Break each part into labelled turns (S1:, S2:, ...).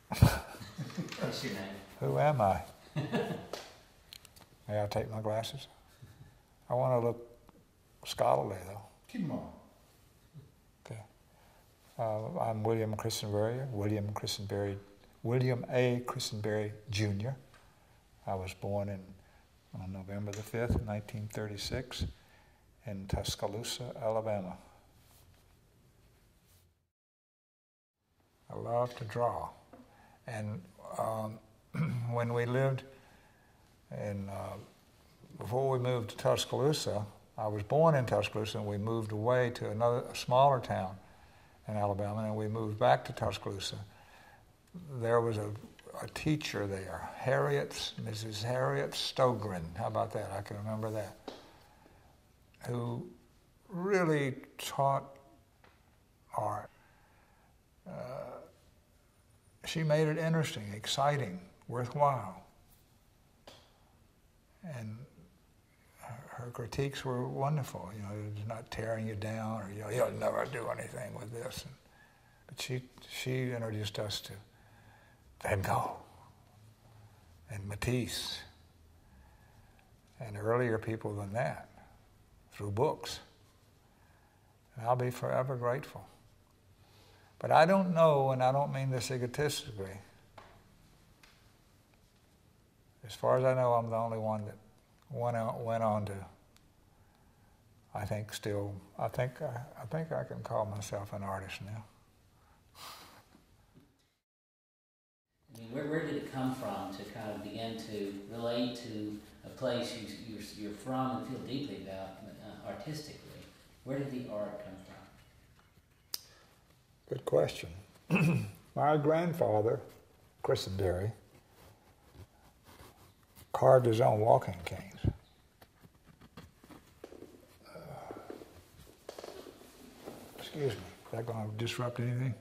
S1: What's your name?
S2: Who am I? May I take my glasses? I want to look scholarly, though.
S3: Keep them on.
S2: Okay. I'm William Christenberry, William A. Christenberry Jr. I was born on November the 5th, 1936, in Tuscaloosa, Alabama. I love to draw. And when we lived before we moved to Tuscaloosa, I was born in Tuscaloosa, and we moved away to a smaller town in Alabama, and we moved back to Tuscaloosa. There was a teacher there, Mrs. Harriet Stogren, how about that? I can remember that, who really taught art. She made it interesting, exciting, worthwhile. And her critiques were wonderful, not tearing you down, or you'll never do anything with this. But she introduced us to Van Gogh and Matisse and earlier people than that through books. And I'll be forever grateful. But I don't know, and I don't mean this egotistically. As far as I know, I'm the only one that went on to, I think I can call myself an artist now.
S1: I mean, where did it come from to kind of begin to relate to a place you're from and feel deeply about artistically? Where did the art come from?
S2: Good question. My grandfather, Christenberry, carved his own walking canes. Excuse me, is that going to disrupt anything?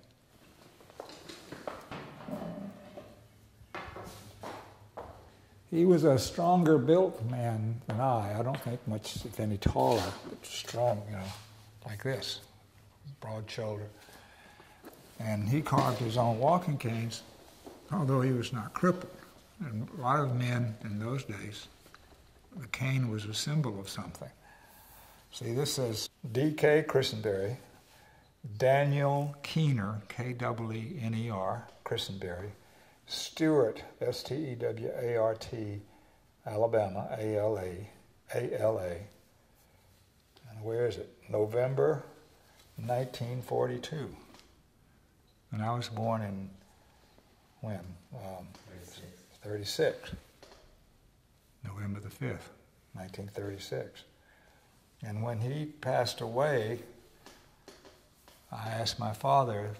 S2: He was a stronger built man than I. I don't think much, if any, taller, but strong, like this, broad shoulder. And he carved his own walking canes, although he was not crippled. And a lot of men in those days, the cane was a symbol of something. See, this says D.K. Christenberry, Daniel Keener, K-E-E-N-E-R, Christenberry, Stewart, S-T-E-W-A-R-T, Alabama, A-L-A. And where is it? November 1942. And I was born in, when? 36. November the 5th, 1936. And when he passed away, I asked my father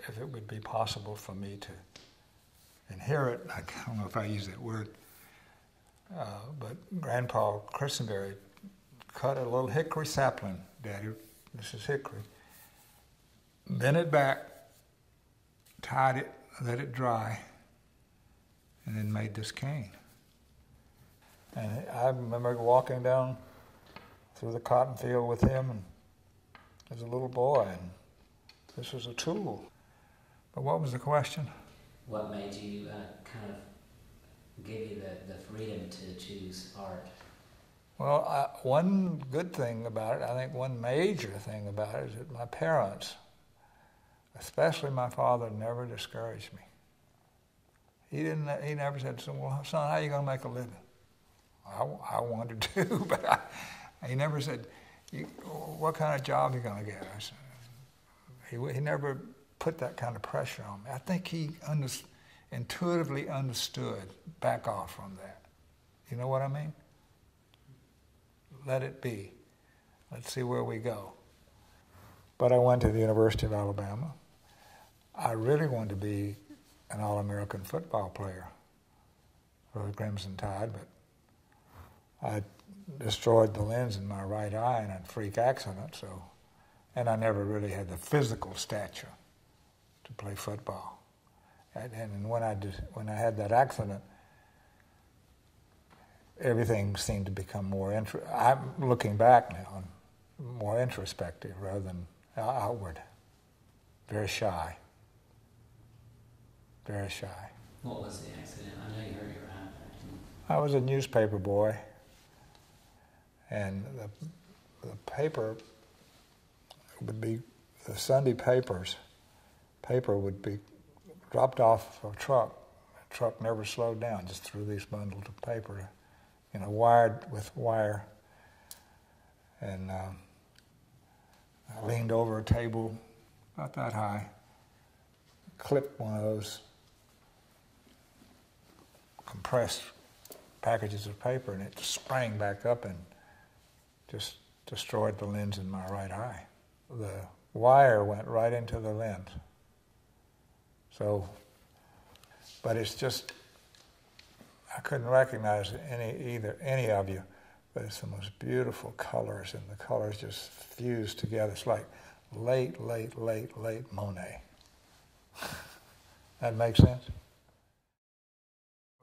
S2: if it would be possible for me to inherit, I don't know if I use that word, but Grandpa Christenberry cut a little hickory sapling, Daddy, this is hickory, bent it back, tied it, let it dry, and then made this cane. And I remember walking down through the cotton field with him and as a little boy, and this was a tool. But what was the question?
S1: What made you kind of give you the freedom to choose art?
S2: Well, one good thing about it, I think one major thing about it, is that my parents, especially my father, never discouraged me. He never said, well, son, how are you going to make a living? I wanted to, but he never said, what kind of job are you going to get? I said, he never put that kind of pressure on me. I think he intuitively understood, back off from that. You know what I mean? Let it be. Let's see where we go. But I went to the University of Alabama. I really wanted to be an All-American football player for the Crimson Tide, but I destroyed the lens in my right eye in a freak accident, and I never really had the physical stature to play football. And when I had that accident, everything seemed to become more I'm looking back now, more introspective rather than outward. Very shy. very shy.
S1: What was the accident? I know you hurt your eye.
S2: I was a newspaper boy, and the paper would be, the Sunday paper would be dropped off a truck. The truck never slowed down, just threw these bundles of paper, wired with wire. And I leaned over a table about that high, clipped one of those compressed packages of paper, and it sprang back up and just destroyed the lens in my right eye. The wire went right into the lens. So, but it's just, I couldn't recognize any of you, but it's the most beautiful colors, and the colors just fused together. It's like late Monet. That makes sense?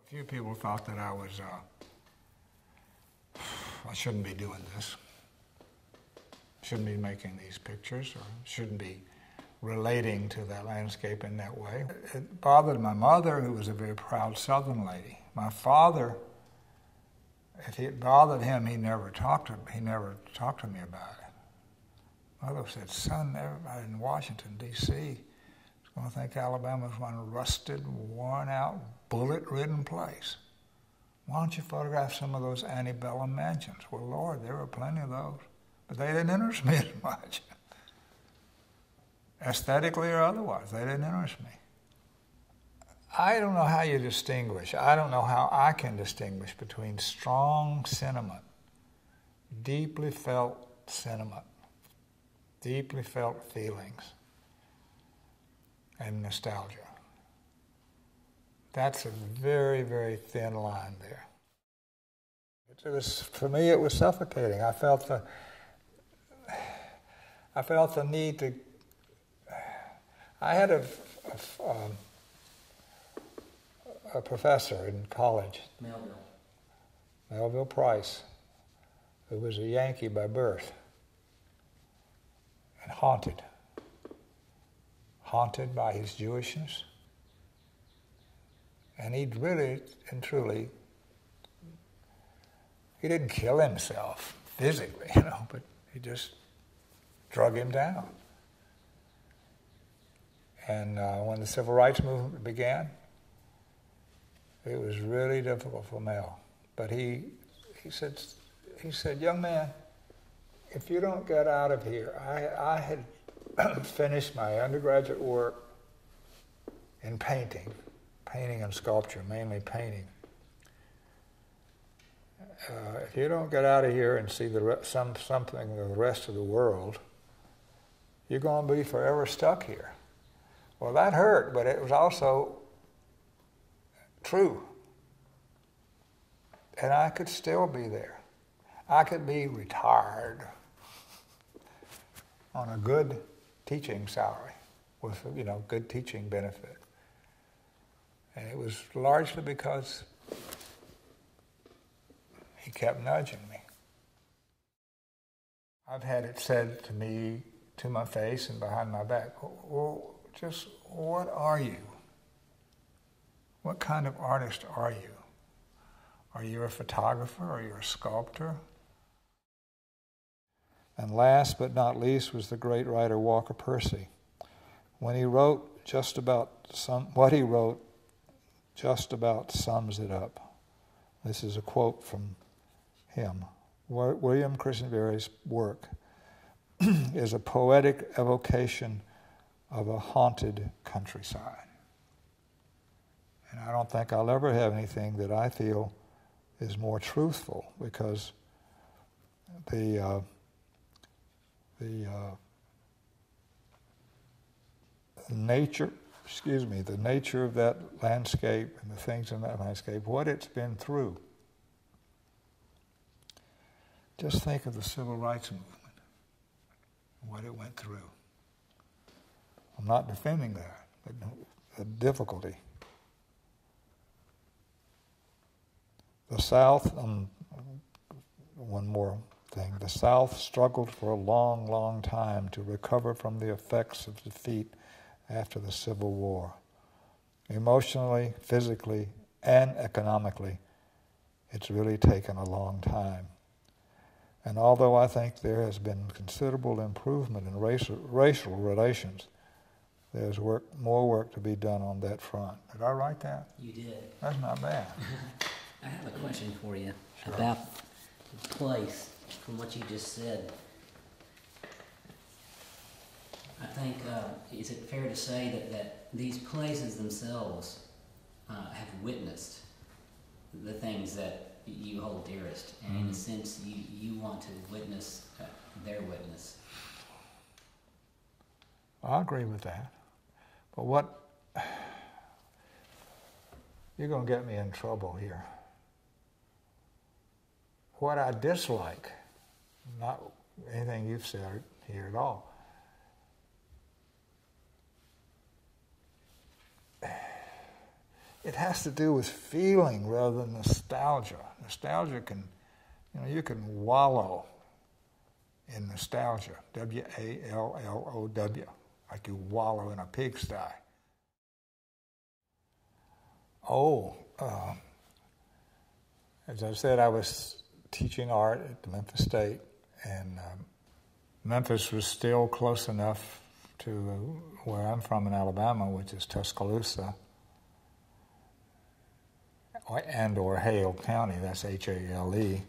S2: A few people thought that I was, I shouldn't be doing this. Shouldn't be making these pictures, or shouldn't be relating to that landscape in that way. It bothered my mother, who was a very proud Southern lady. My father, if it bothered him, he never talked to me about it. Mother said, "Son, everybody in Washington, D.C. is going to think Alabama's one rusted, worn-out, bullet-ridden place. Why don't you photograph some of those antebellum mansions?" Well, Lord, there were plenty of those, but they didn't interest me as much. Aesthetically or otherwise, they didn't interest me. I don't know how you distinguish. I don't know how I can distinguish between strong sentiment, deeply felt sentiment, deeply felt feelings, and nostalgia. That's a very, very thin line there. It was, for me, it was suffocating. I felt the need to. I had a professor in college, Melville Price, who was a Yankee by birth, and haunted by his Jewishness. And he'd really and truly, he didn't kill himself physically, but he just drug him down. And when the Civil Rights Movement began, it was really difficult for Mel. But he said, "Young man, if you don't get out of here," I had finished my undergraduate work in painting and sculpture, mainly painting. If you don't get out of here and see something of the rest of the world, you're going to be forever stuck here. Well, that hurt, but it was also true. And I could still be there. I could be retired on a good teaching salary with, good teaching benefit. And it was largely because he kept nudging me. I've had it said to me, to my face and behind my back, "Well, just what are you? What kind of artist are you? Are you a photographer? Are you a sculptor?" And last but not least was the great writer Walker Percy. When he wrote what he wrote just about sums it up. This is a quote from him. William Christenberry's work is a poetic evocation of a haunted countryside. And I don't think I'll ever have anything that I feel is more truthful, because the nature of that landscape and the things in that landscape, what it's been through. Just think of the Civil Rights Movement, what it went through. I'm not defending that, but the difficulty. The South, one more thing, the South struggled for a long, long time to recover from the effects of defeat after the Civil War. Emotionally, physically, and economically, it's really taken a long time. And although I think there has been considerable improvement in racial relations, there's more work to be done on that front. Did I write that?
S1: You did.
S2: That's not bad.
S1: I have a question for you about the place, from what you just said. I think, is it fair to say that these places themselves have witnessed the things that you hold dearest, and in a sense you want to witness their witness?
S2: I agree with that. But what, you're going to get me in trouble here. What I dislike, not anything you've said here at all, it has to do with feeling rather than nostalgia. Nostalgia can, you can wallow in nostalgia, W-A-L-L-O-W, like you wallow in a pigsty. As I said, I was teaching art at the Memphis State, and Memphis was still close enough to where I'm from in Alabama, which is Tuscaloosa, and or Hale County, that's H-A-L-E.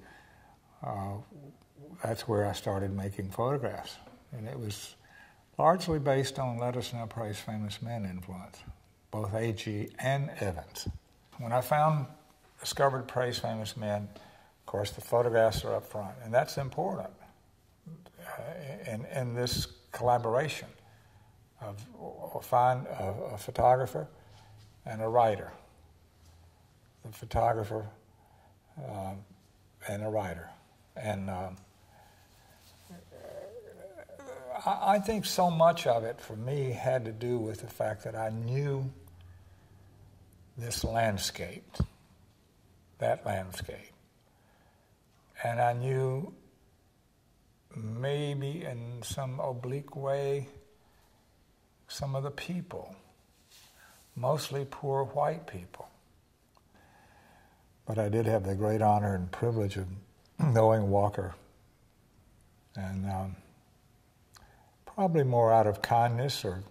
S2: That's where I started making photographs. And it was largely based on Let Us Now Praise Famous Men influence, both A.G. and Evans. When I discovered Praise Famous Men, of course the photographs are up front, and that's important in this collaboration of find a photographer and a writer. The photographer and a writer. And I think so much of it for me had to do with the fact that I knew this landscape, that landscape. And I knew maybe in some oblique way some of the people, mostly poor white people. But I did have the great honor and privilege of knowing Walker, and probably more out of kindness or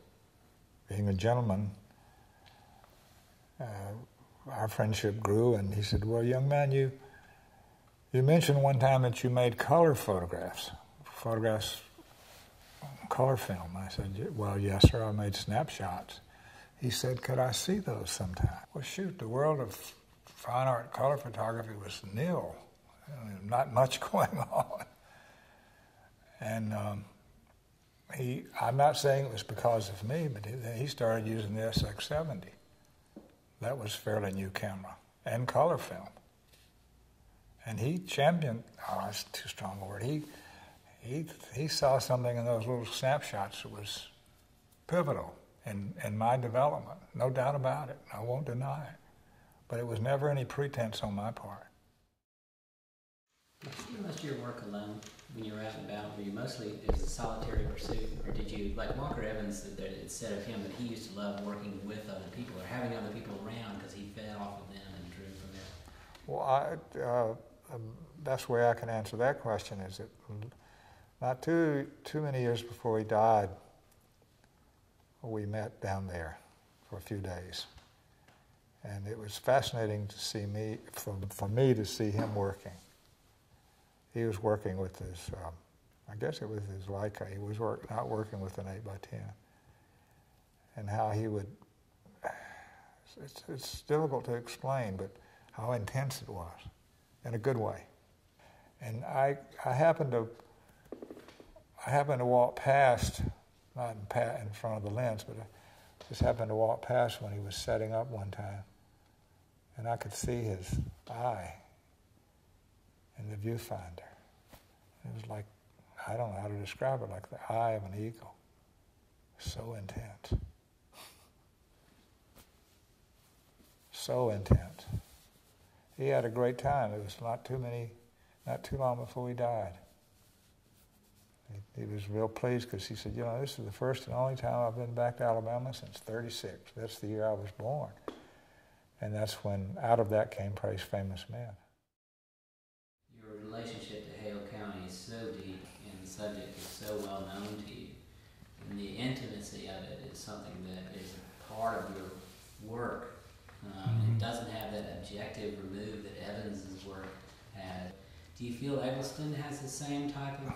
S2: being a gentleman, our friendship grew, and he said, well, young man, you mentioned one time that you made color photographs on color film. I said, well, yes, sir, I made snapshots. He said, could I see those sometime? Well, shoot, the world of fine art color photography was nil. Not much going on. And I'm not saying it was because of me, but he started using the SX70. That was a fairly new camera, and color film. And he championed, that's too strong a word, he saw something in those little snapshots that was pivotal in my development. No doubt about it. I won't deny it. But it was never any pretense on my part.
S1: Did you do most of your work alone when you were out and about? Were you mostly, it was a solitary pursuit, or did you, like Walker Evans, that it said of him that he used to love working with other people or having other people around because he fed off of them and drew from them?
S2: Well, the best way I can answer that question is that not too many years before he died, we met down there for a few days. And it was fascinating to see for me to see him working. He was working with his, I guess it was his Leica. He was not working with an 8x10. And how he would, it's difficult to explain, but how intense it was, in a good way. And I happened to walk past, not in front of the lens, but I just happened to walk past when he was setting up one time. And I could see his eye in the viewfinder. It was like, I don't know how to describe it, like the eye of an eagle. So intense. So intense. He had a great time. It was not too long before he died. He was real pleased because he said, you know, this is the first and only time I've been back to Alabama since '36. That's the year I was born. And that's when out of that came Praise Famous Men.
S1: Your relationship to Hale County is so deep and the subject is so well known to you. And the intimacy of it is something that is a part of your work. It doesn't have that objective remove that Evans's work had. Do you feel Eggleston has the same type of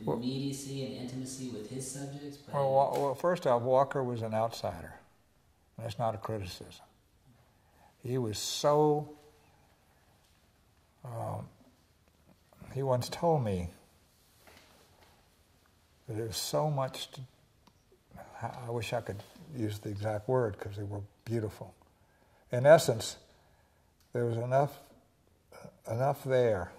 S1: immediacy and intimacy with his subjects?
S2: Well, first off, Walker was an outsider. That's not a criticism. He was so, he once told me that there was so much, I wish I could use the exact word because they were beautiful. In essence, there was enough there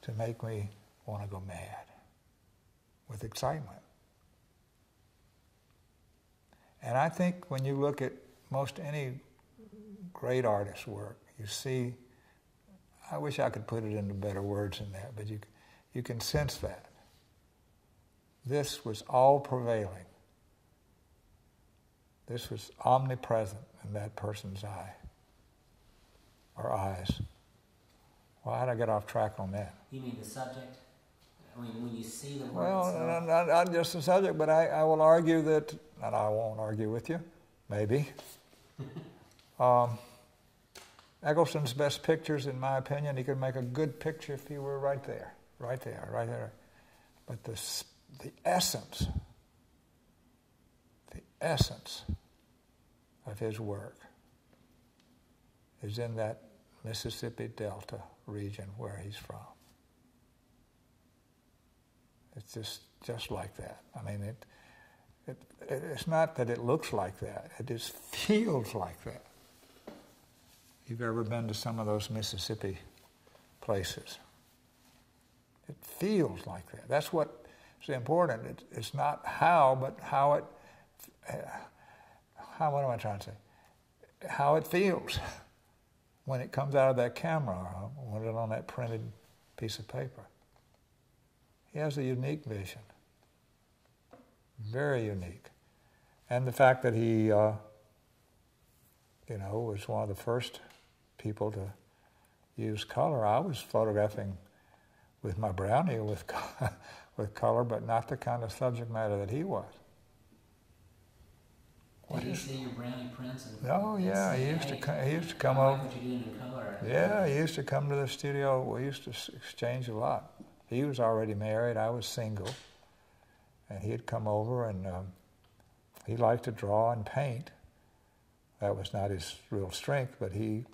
S2: to make me want to go mad with excitement. And I think when you look at most any great artist's work, you see, I wish I could put it into better words than that, but you can sense that. This was all prevailing. This was omnipresent in that person's eye, or eyes. Well, how did I get off track on that?
S1: You mean the subject? I mean, when you see the work
S2: well,
S1: itself?
S2: not just the subject, but I will argue that, and I won't argue with you, maybe. Eggleston's best pictures, in my opinion, he could make a good picture if he were right there. But the essence of his work is in that Mississippi Delta region where he's from. It's just like that. I mean, it's not that it looks like that. It just feels like that. You've ever been to some of those Mississippi places? It feels like that. That's what is important. It's not how, but how it. What am I trying to say? How it feels when it comes out of that camera or when it's on that printed piece of paper. He has a unique vision, very unique. And the fact that he, was one of the first people to use color. I was photographing with my Brownie with color, but not the kind of subject matter that he was.
S1: Did you see your Brownie prints?
S2: Oh yeah, he used to come over.
S1: What you're doing in color.
S2: Yeah, he used to come to the studio. We used to exchange a lot. He was already married. I was single, and he'd come over, and he liked to draw and paint. That was not his real strength, but he's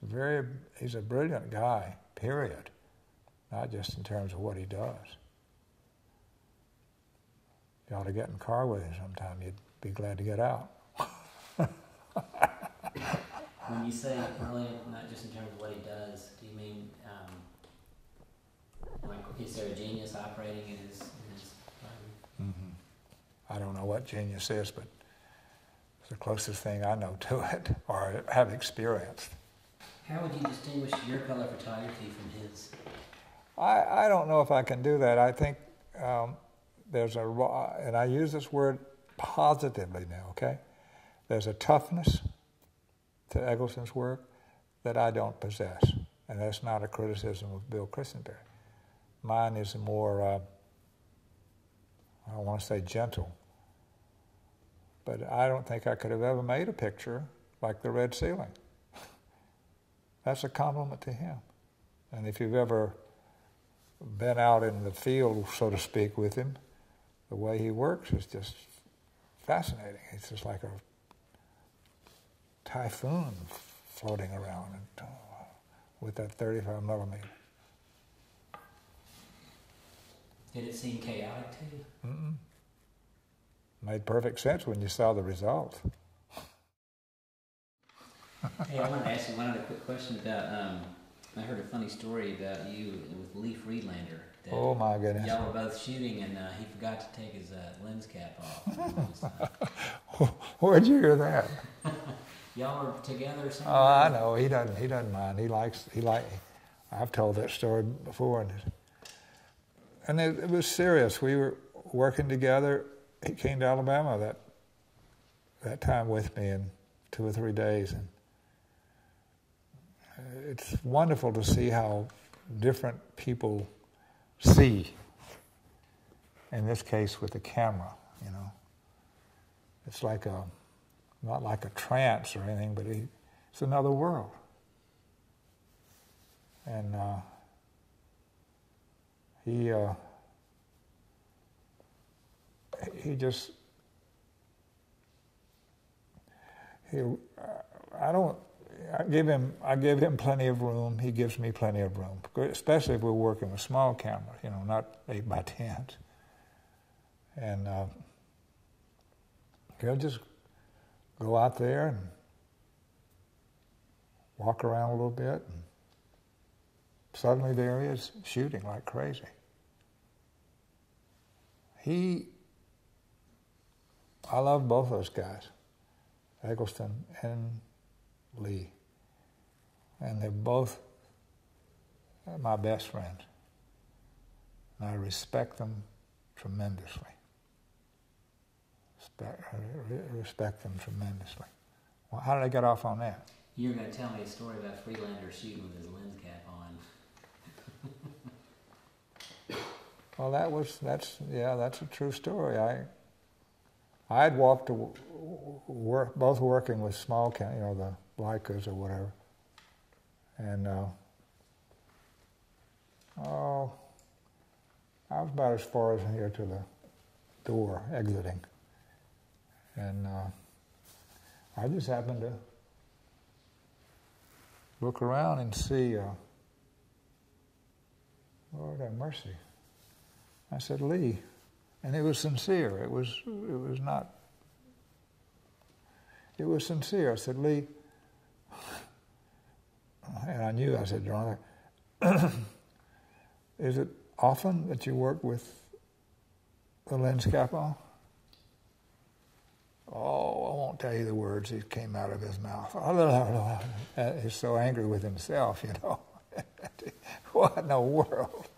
S2: a brilliant guy. Period. Not just in terms of what he does. You ought to get in the car with him sometime. You'd be glad to get out.
S1: When you say brilliant, not just in terms of what he does, do you mean, is there a genius operating in his
S2: Mm-hmm. I don't know what genius is, but it's the closest thing I know to it, or have experienced.
S1: How would you distinguish your color photography from his?
S2: I don't know if I can do that. I think there's and I use this word positively now, okay? There's a toughness to Eggleston's work that I don't possess, and that's not a criticism of Bill Christenberry. Mine is more, I don't want to say gentle, but I don't think I could have ever made a picture like the Red Ceiling. That's a compliment to him. And if you've ever been out in the field, so to speak, with him, the way he works is just fascinating. It's just like a typhoon floating around with that 35 millimeter.
S1: Did it seem chaotic to you?
S2: Mm-mm. Made perfect sense when you saw the result.
S1: Hey, I want to ask you one other quick question about, I heard a funny story about you with Lee Friedlander.
S2: Oh my goodness.
S1: Y'all were both shooting and he forgot to take his lens cap off.
S2: Where'd you hear that?
S1: Y'all were together or something?
S2: Oh, I know. He doesn't mind. I've told that story before. And it was serious. We were working together. He came to Alabama that time with me in 2 or 3 days. And it's wonderful to see how different people see. In this case, with the camera, you know. It's like not like a trance or anything, but it's another world. And he just, I give him plenty of room. He gives me plenty of room, especially if we're working with small cameras, you know, not 8 by 10s. And he'll just go out there and walk around a little bit, and suddenly there he is shooting like crazy. I love both those guys, Eggleston and Lee. And they're both my best friends. And I respect them tremendously. Respect them tremendously. Well, how did I get off on that?
S1: You were going to tell me a story about Freelander shooting with his lens cap on.
S2: Well, that's a true story. I had walked to work, both working with small, you know, the Leicas or whatever, and I was about as far as here to the door exiting, and I just happened to look around and see, Lord have mercy. I said, Lee. And it was sincere. It was sincere. I said, Lee, and I knew, I said, John, is it often that you work with the lens cap on? Oh, I won't tell you the words that came out of his mouth. He's so angry with himself, you know. What in the world?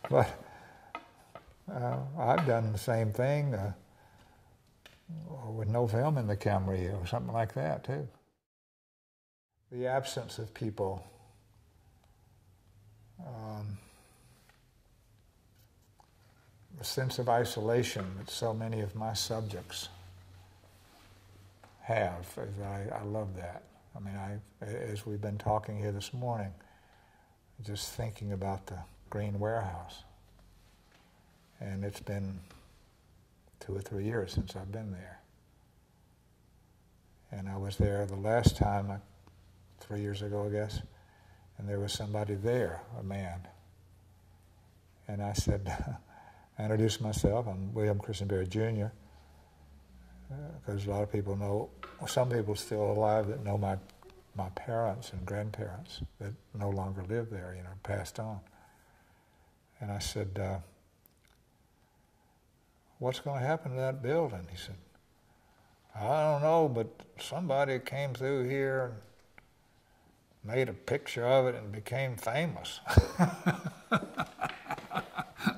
S2: But I've done the same thing with no film in the camera or something like that, too. The absence of people, the sense of isolation that so many of my subjects have, I love that. I mean, as we've been talking here this morning, just thinking about the Green Warehouse. And it's been 2 or 3 years since I've been there. And I was there the last time, 3 years ago, I guess, and there was somebody there, a man. And I said, I introduced myself, I'm William Christenberry, Jr., because a lot of people know, some people still alive that know my parents and grandparents that no longer live there, you know, passed on. And I said, what's going to happen to that building? He said, I don't know, but somebody came through here and made a picture of it and became famous.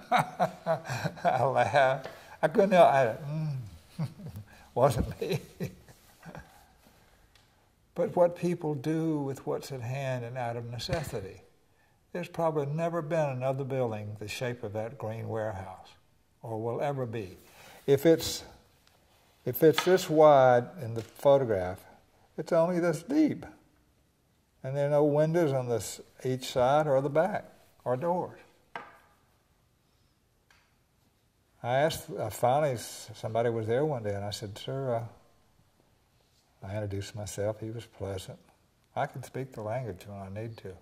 S2: I laughed. I couldn't help it. Wasn't me. But what people do with what's at hand and out of necessity. There's probably never been another building the shape of that Green Warehouse, or will ever be. If it's this wide in the photograph, it's only this deep. And there are no windows on each side or the back, or doors. I asked, finally, somebody was there one day, and I said, sir, I introduced myself. He was pleasant. I can speak the language when I need to.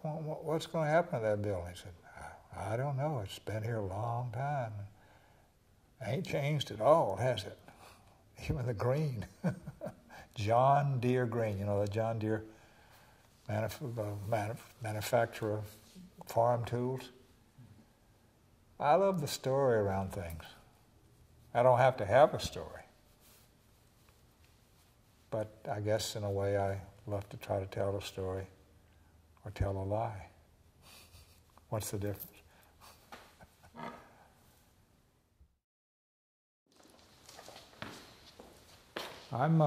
S2: What's going to happen to that building? He said, I don't know. It's been here a long time. Ain't changed at all, has it? Even the green. John Deere green. You know, the John Deere manufacturer of farm tools. I love the story around things. I don't have to have a story. But I guess in a way I love to try to tell a story or tell a lie. What's the difference? I'm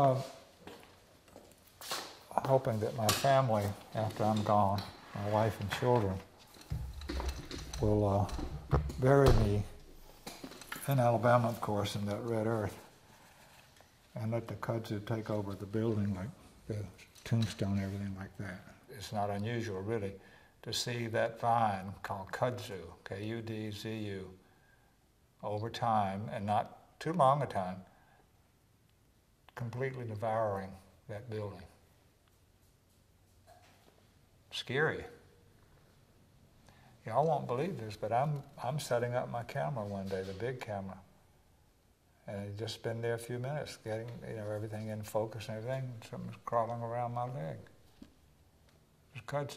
S2: hoping that my family, after I'm gone, my wife and children, will bury me in Alabama, of course, in that red earth, and let the kudzu take over the building, like the tombstone, everything like that. It's not unusual, really, to see that vine called kudzu, K-U-D-Z-U, over time, and not too long a time, completely devouring that building. Scary. Y'all won't believe this, but I'm setting up my camera one day, the big camera, and it's just been there a few minutes, getting everything in focus and everything. And something's crawling around my leg. It's kudzu.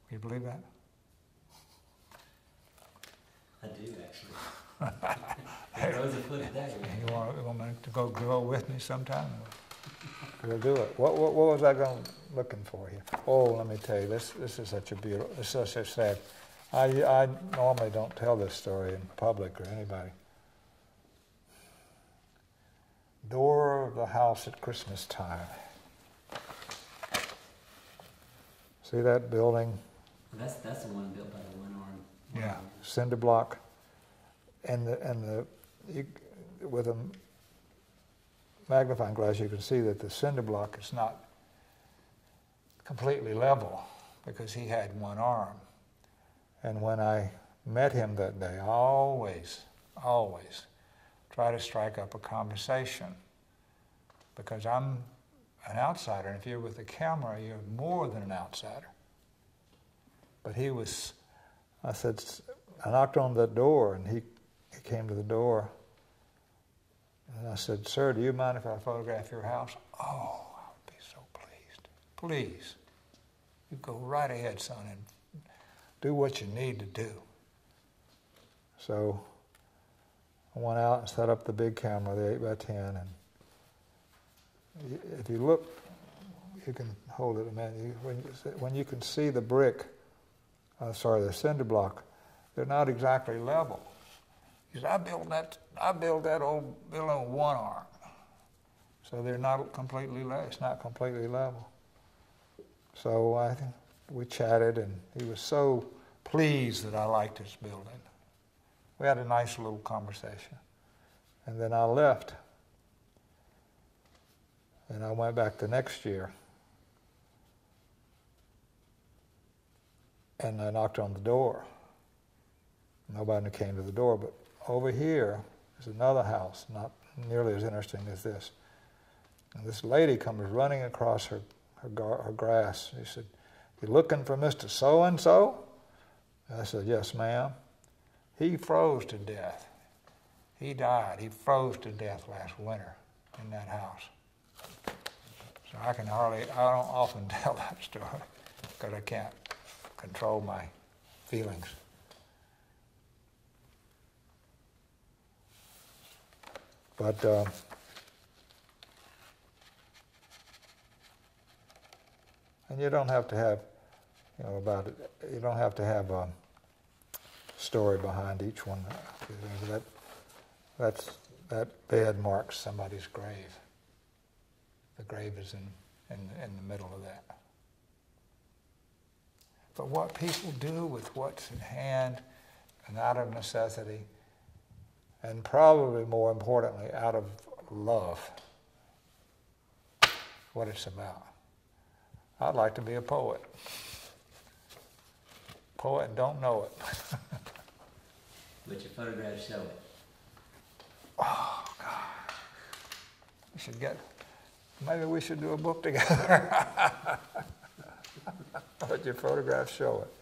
S2: Can you believe that?
S1: I do, actually. It grows a foot a day.
S2: You want me to go with me sometime? We'll do it. What was I looking for here? Oh, let me tell you, this is such a beautiful, it's such a sad. I normally don't tell this story in public or anybody. Door of the house at Christmas time. See that building?
S1: That's the one built by the one-armed.
S2: Yeah, cinder block, and with a magnifying glass you can see that the cinder block is not completely level because he had one arm. And when I met him that day, I always try to strike up a conversation because I'm an outsider, and if you're with a camera, you're more than an outsider. But he was, I knocked on the door, and he came to the door, and I said, "Sir, do you mind if I photograph your house?" "Oh, I would be so pleased." "Please, you go right ahead, son, and do what you need to do." So I went out and set up the big camera, the 8x10, and if you look, you can hold it a minute. When you can see the brick, the cinder block, they're not exactly level. He said, I built that old building on one arm. So they're not completely level. It's not completely level. So we chatted, and he was so pleased that I liked his building. We had a nice little conversation. And then I left. And I went back the next year. And I knocked on the door. Nobody came to the door, but over here is another house, not nearly as interesting as this. And this lady comes running across her grass. She said, "You looking for Mr. So-and-so?" I said, "Yes, ma'am." "He froze to death. He died. He froze to death last winter in that house." So I don't often tell that story because I can't control my feelings. But and you don't have to have, about it. You don't have to have a story behind each one. That bed marks somebody's grave. The grave is in the middle of that. But what people do with what's in hand and out of necessity, and probably more importantly, out of love, what it's about. I'd like to be a poet. Poet don't know it.
S1: But your photographs show it.
S2: Oh, God. Maybe we should do a book together. But your photographs show it.